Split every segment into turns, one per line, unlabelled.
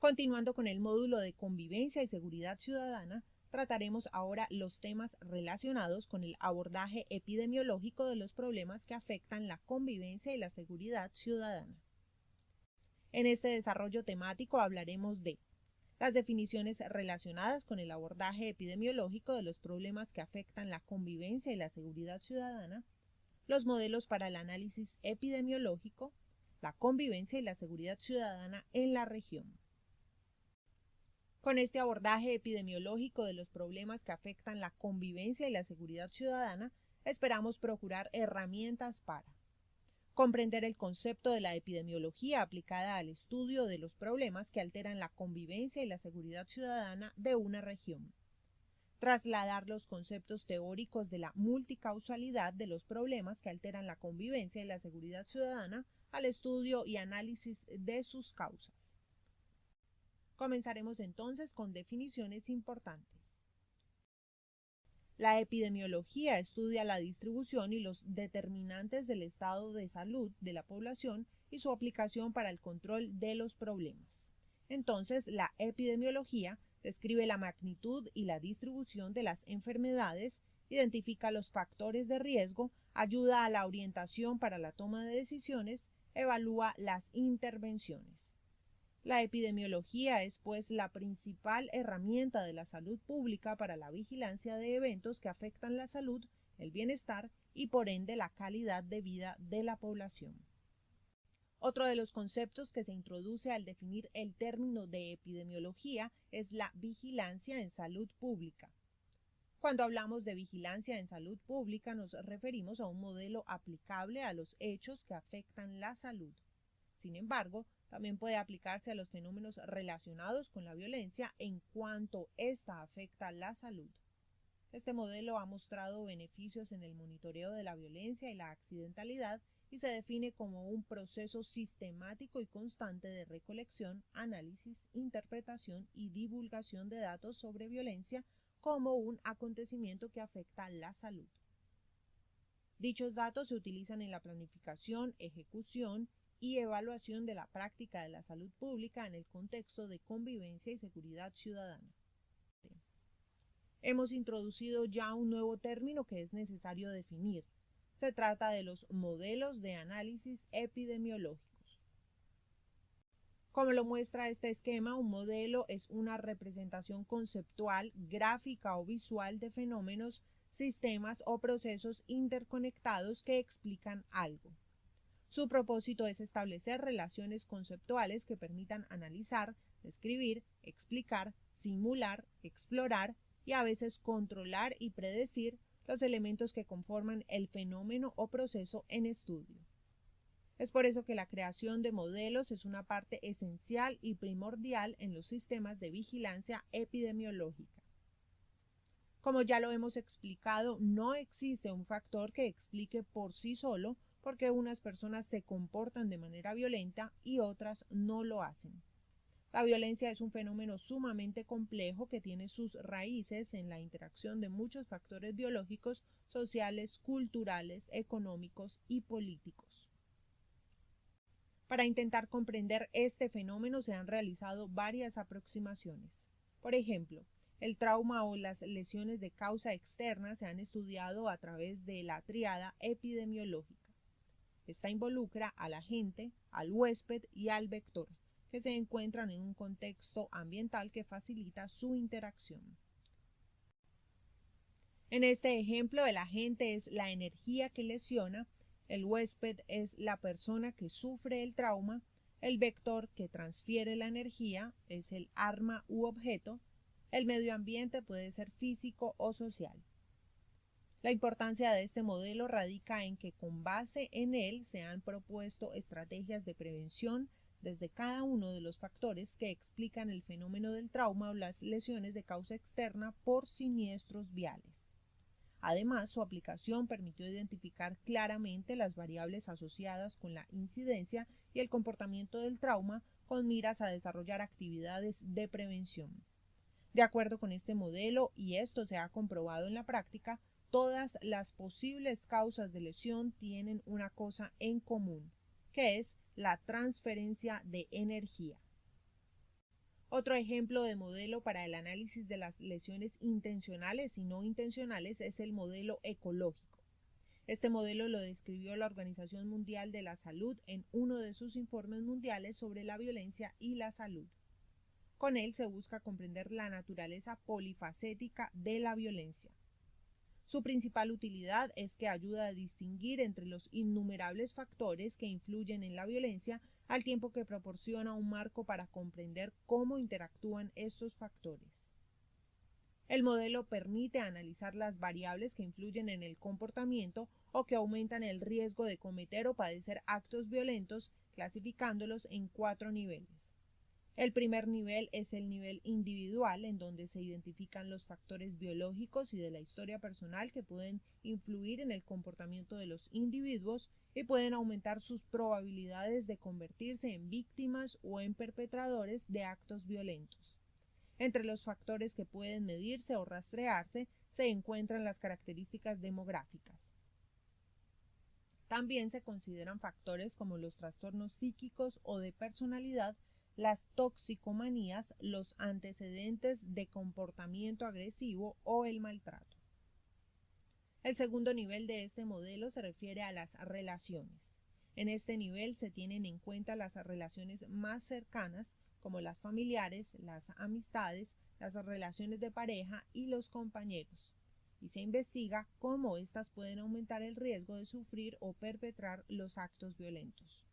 Continuando con el módulo de convivencia y seguridad ciudadana, trataremos ahora los temas relacionados con el abordaje epidemiológico de los problemas que afectan la convivencia y la seguridad ciudadana. En este desarrollo temático hablaremos de las definiciones relacionadas con el abordaje epidemiológico de los problemas que afectan la convivencia y la seguridad ciudadana, los modelos para el análisis epidemiológico, la convivencia y la seguridad ciudadana en la región. Con este abordaje epidemiológico de los problemas que afectan la convivencia y la seguridad ciudadana, esperamos procurar herramientas para comprender el concepto de la epidemiología aplicada al estudio de los problemas que alteran la convivencia y la seguridad ciudadana de una región. Trasladar los conceptos teóricos de la multicausalidad de los problemas que alteran la convivencia y la seguridad ciudadana al estudio y análisis de sus causas. Comenzaremos entonces con definiciones importantes. La epidemiología estudia la distribución y los determinantes del estado de salud de la población y su aplicación para el control de los problemas. Entonces, la epidemiología describe la magnitud y la distribución de las enfermedades, identifica los factores de riesgo, ayuda a la orientación para la toma de decisiones, evalúa las intervenciones. La epidemiología es, pues, la principal herramienta de la salud pública para la vigilancia de eventos que afectan la salud, el bienestar y, por ende, la calidad de vida de la población. Otro de los conceptos que se introduce al definir el término de epidemiología es la vigilancia en salud pública. Cuando hablamos de vigilancia en salud pública nos referimos a un modelo aplicable a los hechos que afectan la salud. Sin embargo, también puede aplicarse a los fenómenos relacionados con la violencia en cuanto ésta afecta la salud. Este modelo ha mostrado beneficios en el monitoreo de la violencia y la accidentalidad y se define como un proceso sistemático y constante de recolección, análisis, interpretación y divulgación de datos sobre violencia como un acontecimiento que afecta la salud. Dichos datos se utilizan en la planificación, ejecución y evaluación de la práctica de la salud pública en el contexto de convivencia y seguridad ciudadana. Hemos introducido ya un nuevo término que es necesario definir. Se trata de los modelos de análisis epidemiológicos. Como lo muestra este esquema, un modelo es una representación conceptual, gráfica o visual de fenómenos, sistemas o procesos interconectados que explican algo. Su propósito es establecer relaciones conceptuales que permitan analizar, describir, explicar, simular, explorar y a veces controlar y predecir los elementos que conforman el fenómeno o proceso en estudio. Es por eso que la creación de modelos es una parte esencial y primordial en los sistemas de vigilancia epidemiológica. Como ya lo hemos explicado, no existe un factor que explique por sí solo por qué unas personas se comportan de manera violenta y otras no lo hacen. La violencia es un fenómeno sumamente complejo que tiene sus raíces en la interacción de muchos factores biológicos, sociales, culturales, económicos y políticos. Para intentar comprender este fenómeno se han realizado varias aproximaciones. Por ejemplo, el trauma o las lesiones de causa externa se han estudiado a través de la tríada epidemiológica. Esta involucra al agente, al huésped y al vector, que se encuentran en un contexto ambiental que facilita su interacción. En este ejemplo, el agente es la energía que lesiona, el huésped es la persona que sufre el trauma, el vector que transfiere la energía es el arma u objeto, el medio ambiente puede ser físico o social. La importancia de este modelo radica en que con base en él se han propuesto estrategias de prevención desde cada uno de los factores que explican el fenómeno del trauma o las lesiones de causa externa por siniestros viales. Además, su aplicación permitió identificar claramente las variables asociadas con la incidencia y el comportamiento del trauma con miras a desarrollar actividades de prevención. De acuerdo con este modelo, y esto se ha comprobado en la práctica, todas las posibles causas de lesión tienen una cosa en común, que es la transferencia de energía. Otro ejemplo de modelo para el análisis de las lesiones intencionales y no intencionales es el modelo ecológico. Este modelo lo describió la Organización Mundial de la Salud en uno de sus informes mundiales sobre la violencia y la salud. Con él se busca comprender la naturaleza polifacética de la violencia. Su principal utilidad es que ayuda a distinguir entre los innumerables factores que influyen en la violencia, al tiempo que proporciona un marco para comprender cómo interactúan estos factores. El modelo permite analizar las variables que influyen en el comportamiento o que aumentan el riesgo de cometer o padecer actos violentos, clasificándolos en 4 niveles. El primer nivel es el nivel individual, en donde se identifican los factores biológicos y de la historia personal que pueden influir en el comportamiento de los individuos y pueden aumentar sus probabilidades de convertirse en víctimas o en perpetradores de actos violentos. Entre los factores que pueden medirse o rastrearse se encuentran las características demográficas. También se consideran factores como los trastornos psíquicos o de personalidad, las toxicomanías, los antecedentes de comportamiento agresivo o el maltrato. El segundo nivel de este modelo se refiere a las relaciones. En este nivel se tienen en cuenta las relaciones más cercanas, como las familiares, las amistades, las relaciones de pareja y los compañeros, y se investiga cómo éstas pueden aumentar el riesgo de sufrir o perpetrar los actos violentos.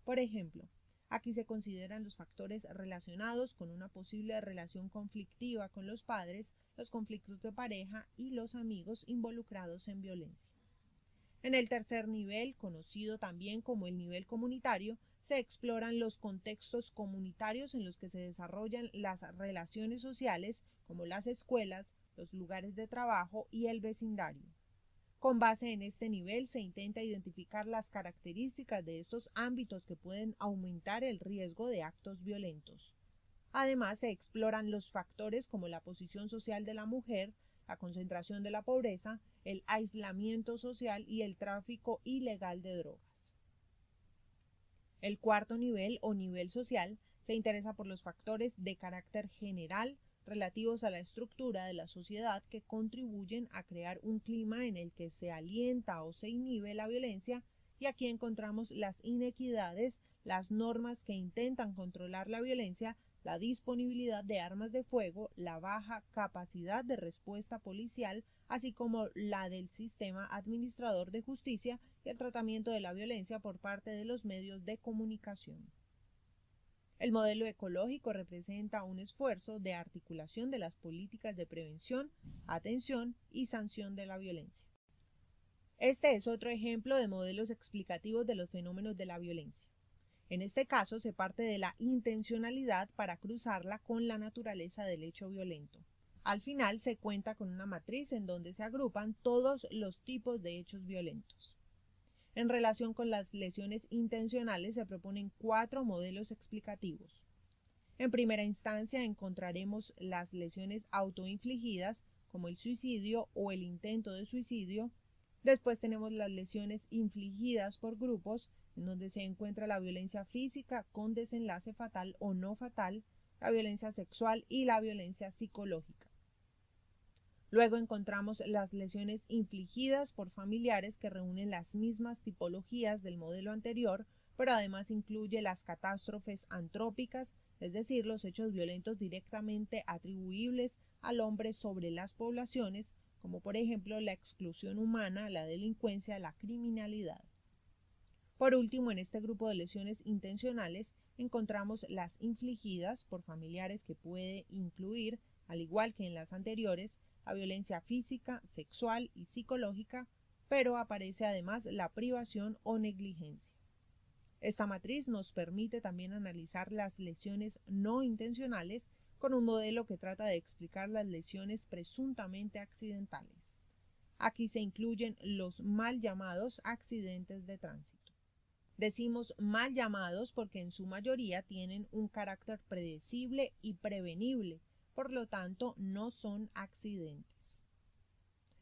Por ejemplo, aquí se consideran los factores relacionados con una posible relación conflictiva con los padres, los conflictos de pareja y los amigos involucrados en violencia. En el tercer nivel, conocido también como el nivel comunitario, se exploran los contextos comunitarios en los que se desarrollan las relaciones sociales, como las escuelas, los lugares de trabajo y el vecindario. Con base en este nivel se intenta identificar las características de estos ámbitos que pueden aumentar el riesgo de actos violentos. Además, se exploran los factores como la posición social de la mujer, la concentración de la pobreza, el aislamiento social y el tráfico ilegal de drogas. El cuarto nivel o nivel social se interesa por los factores de carácter general relativos a la estructura de la sociedad que contribuyen a crear un clima en el que se alienta o se inhibe la violencia, y aquí encontramos las inequidades, las normas que intentan controlar la violencia, la disponibilidad de armas de fuego, la baja capacidad de respuesta policial, así como la del sistema administrador de justicia y el tratamiento de la violencia por parte de los medios de comunicación. El modelo ecológico representa un esfuerzo de articulación de las políticas de prevención, atención y sanción de la violencia. Este es otro ejemplo de modelos explicativos de los fenómenos de la violencia. En este caso se parte de la intencionalidad para cruzarla con la naturaleza del hecho violento. Al final se cuenta con una matriz en donde se agrupan todos los tipos de hechos violentos. En relación con las lesiones intencionales se proponen 4 modelos explicativos. En primera instancia encontraremos las lesiones autoinfligidas, como el suicidio o el intento de suicidio. Después tenemos las lesiones infligidas por grupos, en donde se encuentra la violencia física con desenlace fatal o no fatal, la violencia sexual y la violencia psicológica. Luego encontramos las lesiones infligidas por familiares, que reúnen las mismas tipologías del modelo anterior, pero además incluye las catástrofes antrópicas, es decir, los hechos violentos directamente atribuibles al hombre sobre las poblaciones, como por ejemplo la exclusión humana, la delincuencia, la criminalidad. Por último, en este grupo de lesiones intencionales encontramos las infligidas por familiares, que puede incluir, al igual que en las anteriores, la violencia física, sexual y psicológica, pero aparece además la privación o negligencia. Esta matriz nos permite también analizar las lesiones no intencionales con un modelo que trata de explicar las lesiones presuntamente accidentales. Aquí se incluyen los mal llamados accidentes de tránsito. Decimos mal llamados porque en su mayoría tienen un carácter predecible y prevenible, por lo tanto no son accidentes.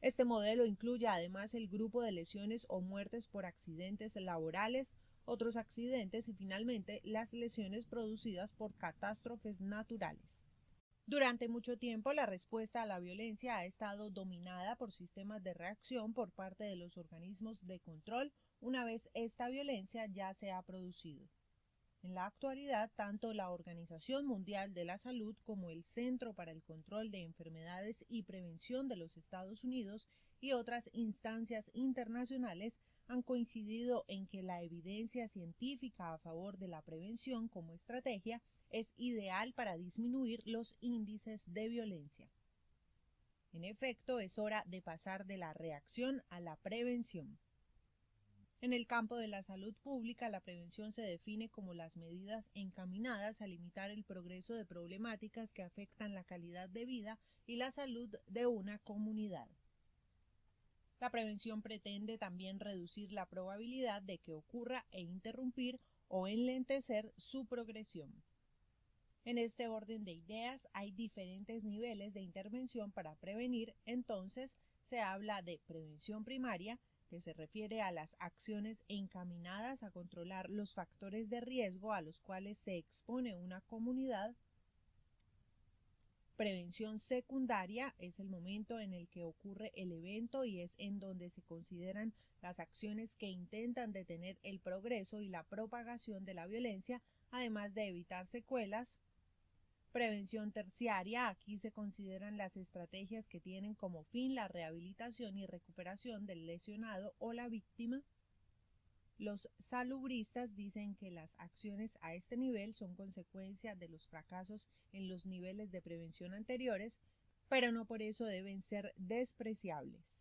Este modelo incluye además el grupo de lesiones o muertes por accidentes laborales otros accidentes y finalmente las lesiones producidas por catástrofes naturales. Durante mucho tiempo, la respuesta a la violencia ha estado dominada por sistemas de reacción por parte de los organismos de control una vez esta violencia ya se ha producido. En la actualidad, tanto la Organización Mundial de la Salud como el Centro para el Control de Enfermedades y Prevención de los Estados Unidos y otras instancias internacionales han coincidido en que la evidencia científica a favor de la prevención como estrategia es ideal para disminuir los índices de violencia. En efecto, es hora de pasar de la reacción a la prevención. En el campo de la salud pública, la prevención se define como las medidas encaminadas a limitar el progreso de problemáticas que afectan la calidad de vida y la salud de una comunidad. La prevención pretende también reducir la probabilidad de que ocurra e interrumpir o enlentecer su progresión. En este orden de ideas hay diferentes niveles de intervención para prevenir, entonces se habla de prevención primaria, que se refiere a las acciones encaminadas a controlar los factores de riesgo a los cuales se expone una comunidad. Prevención secundaria es el momento en el que ocurre el evento y es en donde se consideran las acciones que intentan detener el progreso y la propagación de la violencia, además de evitar secuelas. Prevención terciaria, aquí se consideran las estrategias que tienen como fin la rehabilitación y recuperación del lesionado o la víctima. Los salubristas dicen que las acciones a este nivel son consecuencia de los fracasos en los niveles de prevención anteriores, pero no por eso deben ser despreciables.